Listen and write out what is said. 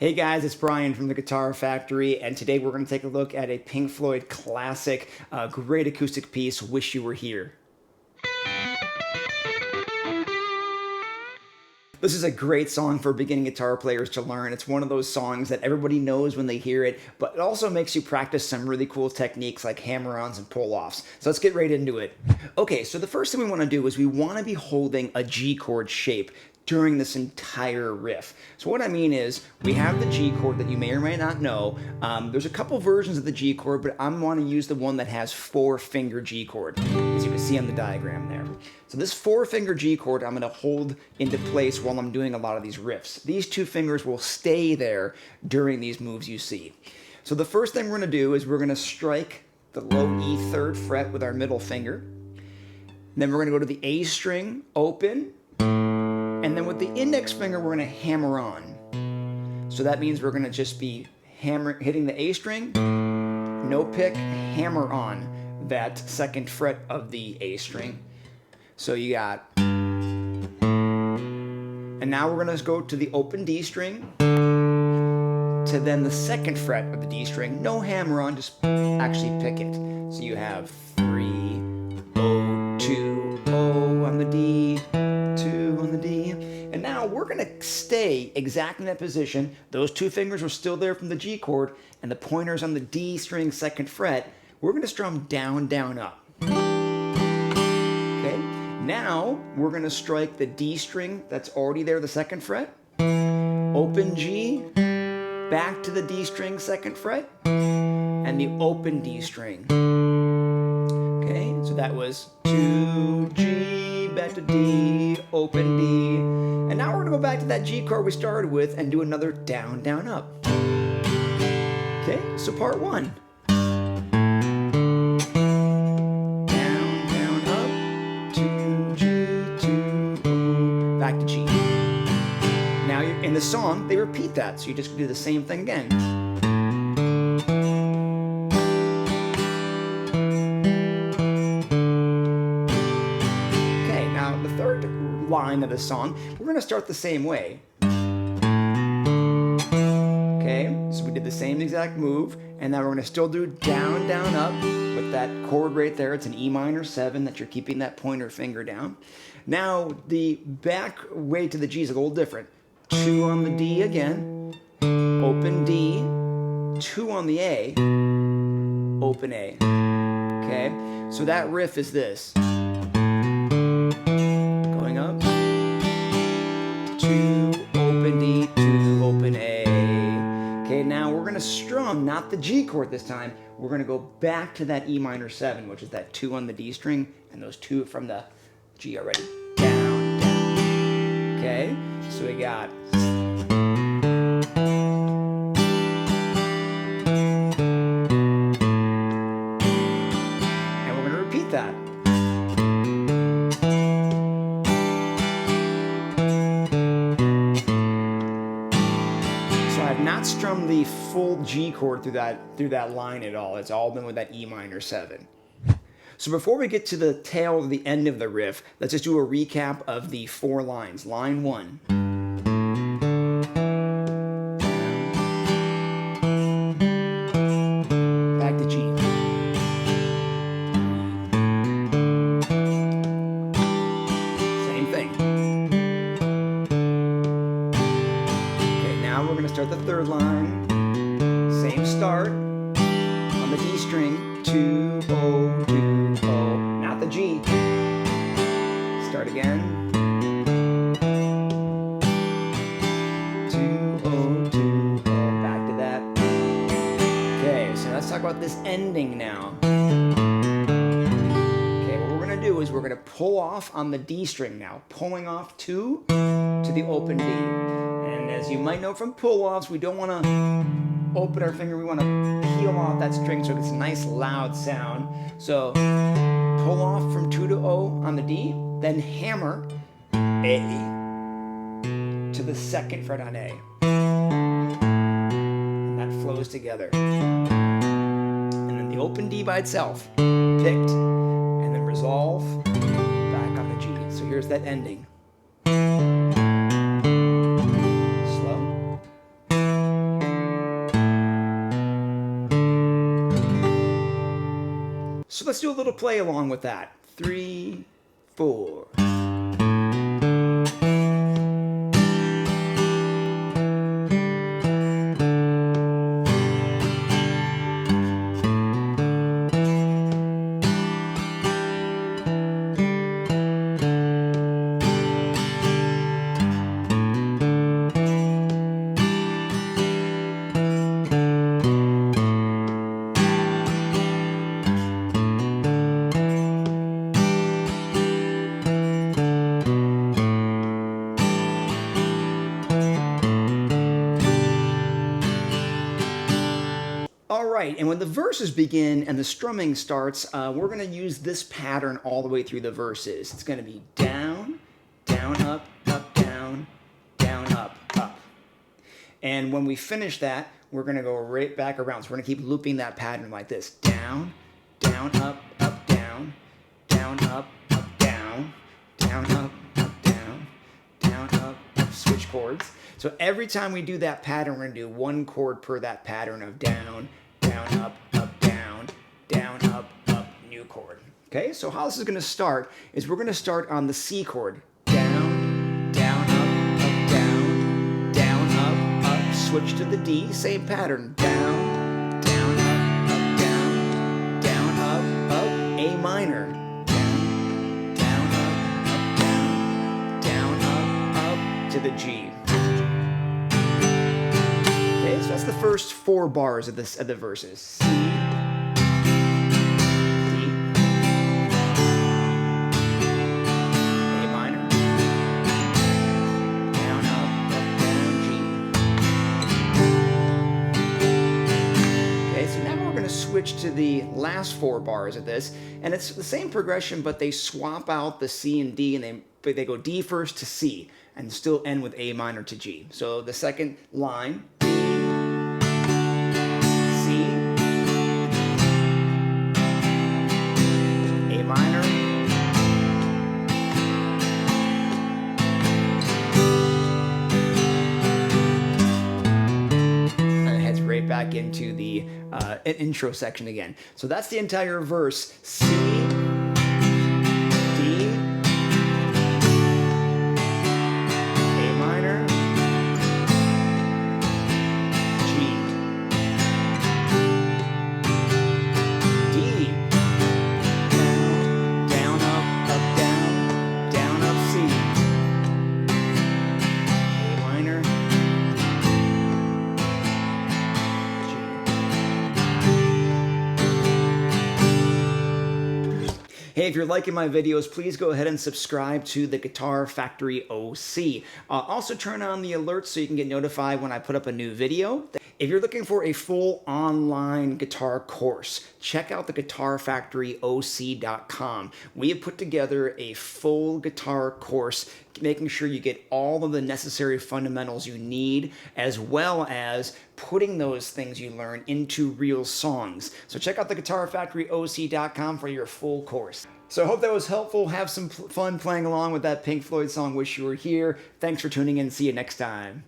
Hey guys, it's Brian from the Guitar Factory, and today we're going to take a look at a Pink Floyd classic, great acoustic piece, Wish You Were Here. This is a great song for beginning guitar players to learn. It's one of those songs that everybody knows when they hear it, but it also makes you practice some really cool techniques like hammer-ons and pull-offs. So let's get right into it. Okay, so the first thing we want to do is we want to be holding a G chord shape during this entire riff. So what I mean is, we have the G chord that you may or may not know. There's a couple versions of the G chord, but I want to use the one that has 4-finger G chord, as you can see on the diagram there. So this 4-finger G chord I'm going to hold into place while I'm doing a lot of these riffs. These 2 fingers will stay there during these moves you see. So the first thing we're going to do is we're going to strike the low E 3rd fret with our middle finger. Then we're going to go to the A string, open, and then with the index finger we're going to hammer on. So that means we're going to just be hitting the A string, no pick, hammer on that 2nd fret of the A string. So you got, and now we're going to go to the open D string, to then the 2nd fret of the D string, no hammer on, just actually pick it. So you have 3, O, 2, O on the D, 2 on the D. And now we're going to stay exactly in that position. Those 2 fingers are still there from the G chord, and the pointer's on the D string 2nd fret. We're going to strum down, down, up. Okay. Now we're going to strike the D string that's already there, the 2nd fret, open G, back to the D string 2nd fret, and the open D string. Okay, so that was 2 G, back to D, open D, and now we're going to go back to that G chord we started with and do another down, down, up. Okay, so part 1. Back to G. Now you're in the song, they repeat that, so you just do the same thing again. Okay, now the 3rd line of the song, we're going to start the same way. Okay, so we did the same exact move, and now we're going to still do down, down, up with that chord right there. It's an E minor 7 that you're keeping that pointer finger down. Now the back way to the G is a little different. 2 on the D again, open D, 2 on the A, open A. Okay, so that riff is this. Going up, 2, open D, 2, open A. Okay, now we're going to strum, not the G chord this time, we're going to go back to that E minor 7, which is that 2 on the D string, and those 2 from the G already. Down, down. Okay, so we got. And we're going to repeat that. So I have not strummed the full G chord through that line at all. It's all been with that E minor 7. So before we get to the tail or the end of the riff, let's just do a recap of the 4 lines. Line 1. Back to G. Same thing. Okay, now we're going to start the 3rd line. Same start on the D string. 2, O, 2, O, not the G. Start again. 2, O, 2, O, back to that. Okay, so let's talk about this ending now. Okay, what we're going to do is we're going to pull off on the D string now, pulling off 2 to the open D. And as you might know from pull-offs, we don't want to open our finger, we want to peel off that string so it gets a nice loud sound. So pull off from 2 to O on the D, then hammer A to the 2nd fret on A. And that flows together. And then the open D by itself, picked, and then resolve, back on the G. So here's that ending. Slow. So let's do a little play along with that. 3, 4. All right, and when the verses begin and the strumming starts, we're going to use this pattern all the way through the verses. It's going to be down, down, up, down, down, up. And when we finish that, we're going to go right back around. So we're going to keep looping that pattern like this. Down, down, up, down, down, up, down, down, up, down, down, up, switch chords. So every time we do that pattern, we're going to do one chord per that pattern of down, down, up, down, down, up, new chord. Okay, so how this is going to start is we're going to start on the C chord. Down, down, up, down, down, up, switch to the D, same pattern. Down, down, up, down, down, up, A minor. Down, down, up, down, up, to the G. Okay, so that's the first 4 bars of the verses. C, D, A minor, down, up, down, G. Okay, so now we're going to switch to the last 4 bars of this, and it's the same progression, but they swap out the C and D, and they go D first to C, and still end with A minor to G. So the second line, A minor, and it heads right back into the intro section again. So that's the entire verse. C, D, A minor, G, D, down, up, down, up, C, A minor, Hey, if you're liking my videos, please go ahead and subscribe to the Guitar Factory OC. Also turn on the alerts so you can get notified when I put up a new video. If you're looking for a full online guitar course, check out the guitarfactoryoc.com. We have put together a full guitar course, making sure you get all of the necessary fundamentals you need, as well as putting those things you learn into real songs. So check out the guitarfactoryoc.com for your full course. So I hope that was helpful. Have some fun playing along with that Pink Floyd song, Wish You Were Here. Thanks for tuning in. See you next time.